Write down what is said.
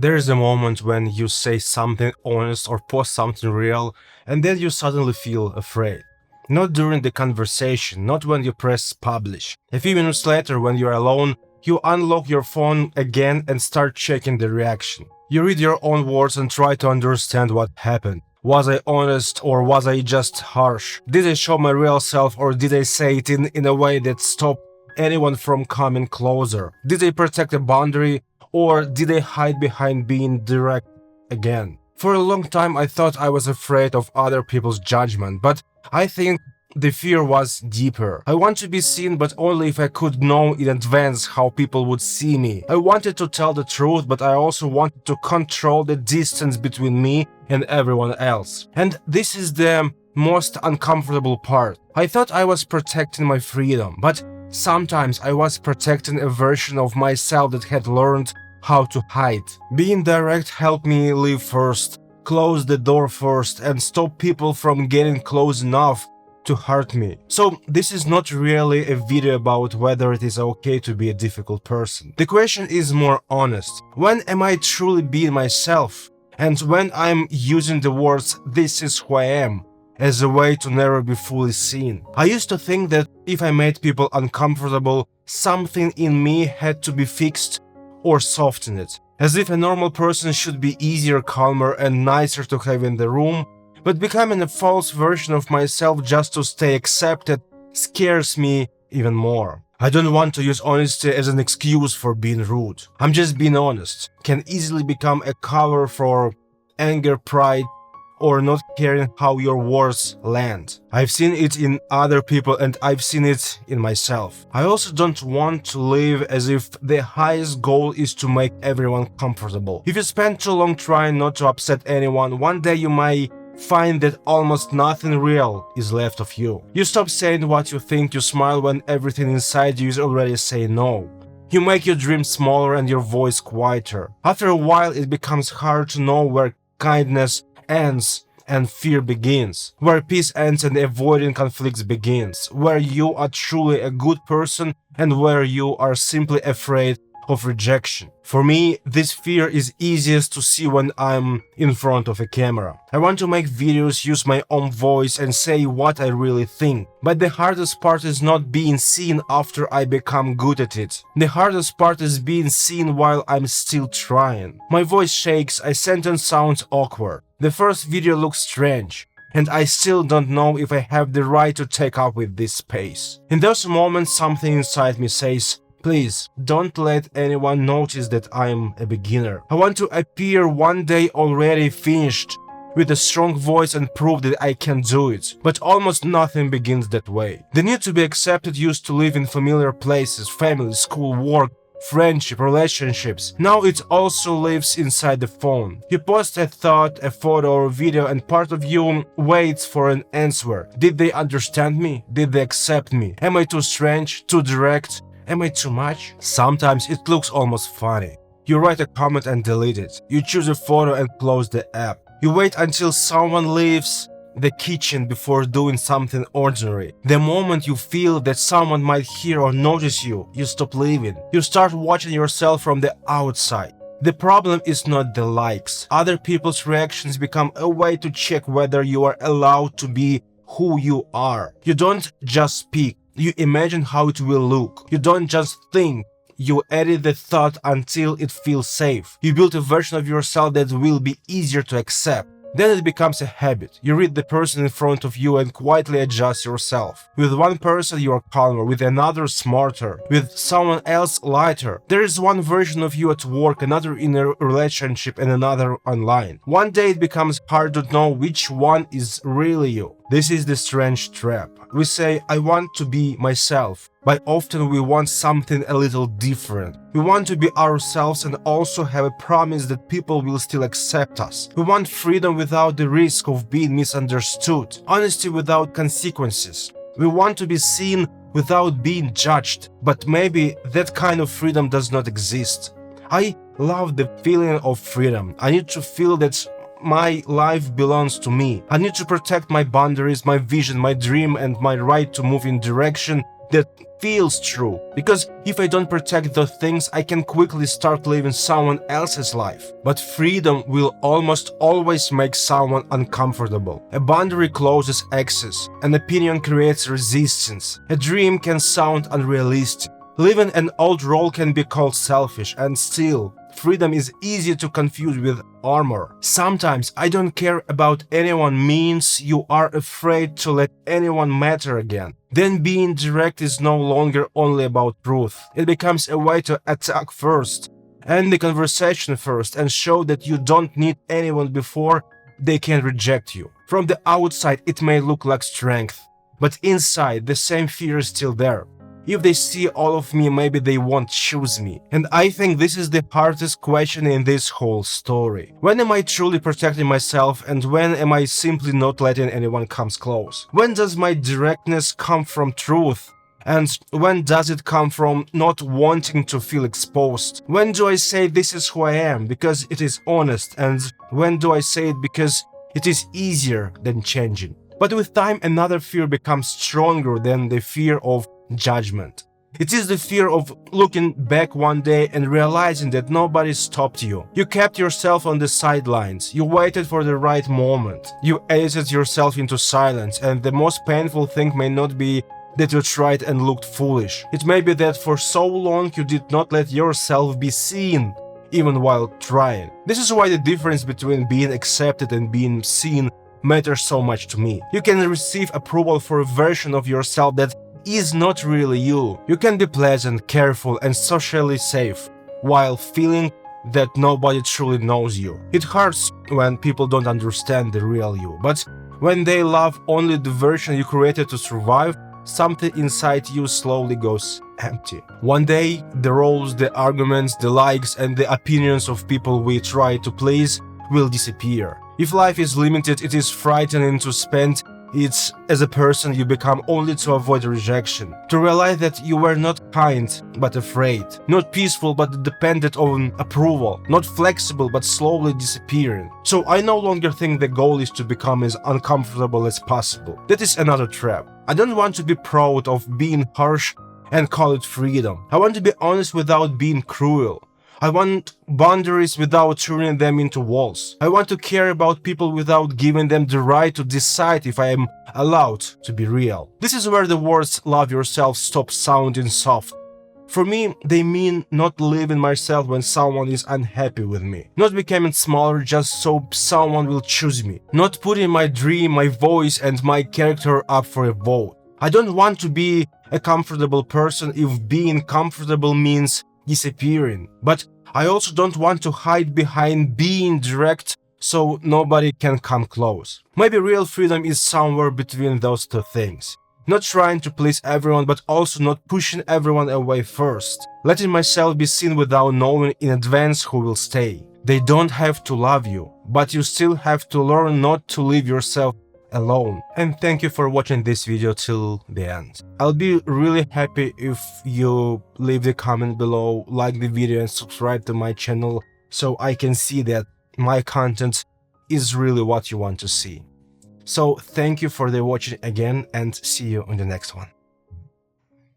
There is a moment when you say something honest or post something real, and then you suddenly feel afraid. Not during the conversation, not when you press publish. A few minutes later, when you're alone, you unlock your phone again and start checking the reaction. You read your own words and try to understand what happened. Was I honest or was I just harsh? Did I show my real self or did I say it in a way that stopped anyone from coming closer? Did I protect a boundary or did I hide behind being direct again? For a long time I thought I was afraid of other people's judgment, but I think the fear was deeper. I want to be seen, but only if I could know in advance how people would see me. I wanted to tell the truth, but I also wanted to control the distance between me and everyone else. And this is the most uncomfortable part. I thought I was protecting my freedom, but sometimes I was protecting a version of myself that had learned how to hide. Being direct helped me live first, close the door first, and stop people from getting close enough to hurt me. So this is not really a video about whether it is okay to be a difficult person. The question is more honest. When am I truly being myself? And when I'm using the words "this is who I am" as a way to never be fully seen. I used to think that if I made people uncomfortable, something in me had to be fixed or softened, as if a normal person should be easier, calmer, and nicer to have in the room. But becoming a false version of myself just to stay accepted scares me even more. I don't want to use honesty as an excuse for being rude. I'm just being honest. Can easily become a cover for anger, pride, or not caring how your words land. I've seen it in other people and I've seen it in myself. I also don't want to live as if the highest goal is to make everyone comfortable. If you spend too long trying not to upset anyone, one day you might find that almost nothing real is left of you. You stop saying what you think, you smile when everything inside you is already saying no. You make your dreams smaller and your voice quieter. After a while it becomes hard to know where kindness ends and fear begins, where peace ends and avoiding conflicts begins, where you are truly a good person and where you are simply afraid of rejection. For me, this fear is easiest to see when I'm in front of a camera. I want to make videos, use my own voice and say what I really think. But the hardest part is not being seen after I become good at it. The hardest part is being seen while I'm still trying. My voice shakes, a sentence sounds awkward. The first video looks strange, and I still don't know if I have the right to take up with this space. In those moments, something inside me says, please, don't let anyone notice that I'm a beginner. I want to appear one day already finished, with a strong voice and prove that I can do it. But almost nothing begins that way. The need to be accepted used to live in familiar places, family, school, work, friendship, relationships. Now it also lives inside the phone. You post a thought, a photo or video and part of you waits for an answer. Did they understand me? Did they accept me? Am I too strange? Too direct? Am I too much? Sometimes it looks almost funny. You write a comment and delete it. You choose a photo and close the app. You wait until someone leaves the kitchen before doing something ordinary. The moment you feel that someone might hear or notice you, you stop living. You start watching yourself from the outside. The problem is not the likes. Other people's reactions become a way to check whether you are allowed to be who you are. You don't just speak. You imagine how it will look. You don't just think. You edit the thought until it feels safe. You build a version of yourself that will be easier to accept. Then it becomes a habit. You read the person in front of you and quietly adjust yourself. With one person you are calmer, with another smarter, with someone else lighter. There is one version of you at work, another in a relationship and another online. One day it becomes hard to know which one is really you. This is the strange trap. We say, I want to be myself, but often we want something a little different. We want to be ourselves and also have a promise that people will still accept us. We want freedom without the risk of being misunderstood, honesty without consequences. We want to be seen without being judged, but maybe that kind of freedom does not exist. I love the feeling of freedom. I need to feel that my life belongs to me. I need to protect my boundaries, my vision, my dream, and my right to move in direction that feels true. Because if I don't protect those things, I can quickly start living someone else's life. But freedom will almost always make someone uncomfortable. A boundary closes access. An opinion creates resistance. A dream can sound unrealistic. Living an old role can be called selfish, and still, freedom is easy to confuse with armor. Sometimes I don't care about anyone means you are afraid to let anyone matter again. Then being direct is no longer only about truth. It becomes a way to attack first, end the conversation first, and show that you don't need anyone before they can reject you. From the outside, it may look like strength, but inside, the same fear is still there. If they see all of me, maybe they won't choose me. And I think this is the hardest question in this whole story. When am I truly protecting myself, and when am I simply not letting anyone come close? When does my directness come from truth? And when does it come from not wanting to feel exposed? When do I say this is who I am because it is honest, and when do I say it because it is easier than changing? But with time, another fear becomes stronger than the fear of judgment. It is the fear of looking back one day and realizing that nobody stopped you. You kept yourself on the sidelines. You waited for the right moment. You edited yourself into silence, and the most painful thing may not be that you tried and looked foolish. It may be that for so long you did not let yourself be seen, even while trying. This is why the difference between being accepted and being seen matters so much to me. You can receive approval for a version of yourself that is not really you. You can be pleasant, careful, and socially safe, while feeling that nobody truly knows you. It hurts when people don't understand the real you, but when they love only the version you created to survive, something inside you slowly goes empty. One day, the roles, the arguments, the likes, and the opinions of people we try to please will disappear. If life is limited, it is frightening to spend it as a person you become only to avoid rejection. To realize that you were not kind, but afraid. Not peaceful, but dependent on approval. Not flexible, but slowly disappearing. So I no longer think the goal is to become as uncomfortable as possible. That is another trap. I don't want to be proud of being harsh and call it freedom. I want to be honest without being cruel. I want boundaries without turning them into walls. I want to care about people without giving them the right to decide if I am allowed to be real. This is where the words "love yourself" stop sounding soft. For me, they mean not leaving myself when someone is unhappy with me. Not becoming smaller just so someone will choose me. Not putting my dream, my voice, and my character up for a vote. I don't want to be a comfortable person if being comfortable means disappearing. But I also don't want to hide behind being direct so nobody can come close. Maybe real freedom is somewhere between those two things. Not trying to please everyone, but also not pushing everyone away first. Letting myself be seen without knowing in advance who will stay. They don't have to love you, but you still have to learn not to leave yourself alone. And thank you for watching this video till the end. I'll be really happy if you leave the comment below, like the video, and subscribe to my channel so I can see that my content is really what you want to see. So thank you for the watching again, and see you in the next one.